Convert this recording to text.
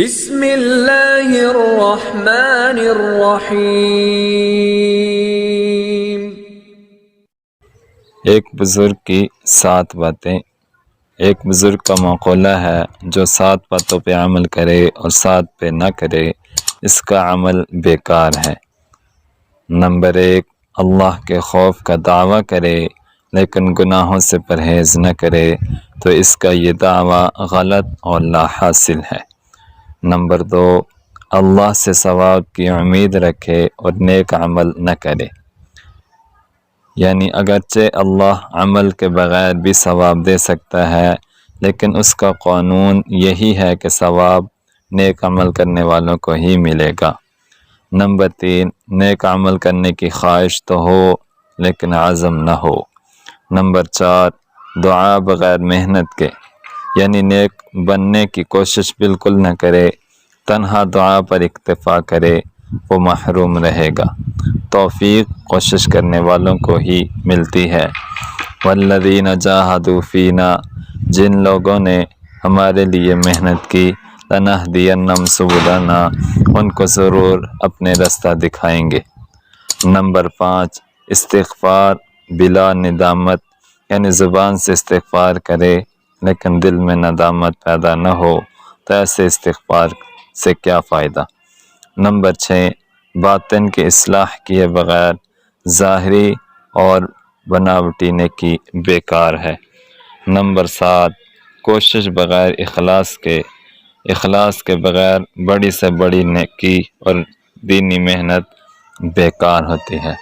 بسم اللہ الرحمن الرحیم۔ ایک بزرگ کی 7 باتیں۔ ایک بزرگ کا مقولہ ہے، جو 7 باتوں پہ عمل کرے اور 7 پہ نہ کرے، اس کا عمل بیکار ہے۔ نمبر 1، اللہ کے خوف کا دعویٰ کرے لیکن گناہوں سے پرہیز نہ کرے تو اس کا یہ دعویٰ غلط اور لا حاصل ہے۔ نمبر 2، اللہ سے ثواب کی امید رکھے اور نیک عمل نہ کرے، یعنی اگرچہ اللہ عمل کے بغیر بھی ثواب دے سکتا ہے، لیکن اس کا قانون یہی ہے کہ ثواب نیک عمل کرنے والوں کو ہی ملے گا۔ نمبر 3، نیک عمل کرنے کی خواہش تو ہو لیکن عزم نہ ہو۔ نمبر 4، دعا بغیر محنت کے، یعنی نیک بننے کی کوشش بالکل نہ کرے، تنہا دعا پر اکتفا کرے، وہ محروم رہے گا۔ توفیق کوشش کرنے والوں کو ہی ملتی ہے۔ والذین جاہدوا فینا، جن لوگوں نے ہمارے لیے محنت کی، لنہدینہم سبلنا، ان کو ضرور اپنے رستہ دکھائیں گے۔ نمبر 5، استغفار بلا ندامت، یعنی زبان سے استغفار کرے لیکن دل میں ندامت پیدا نہ ہو تو ایسے استغفار سے کیا فائدہ۔ نمبر 6، باطن کی اصلاح کیے بغیر ظاہری اور بناوٹی نیکی بیکار ہے۔ نمبر 7، کوشش بغیر اخلاص کے بغیر بڑی سے بڑی نیکی اور دینی محنت بیکار ہوتی ہے۔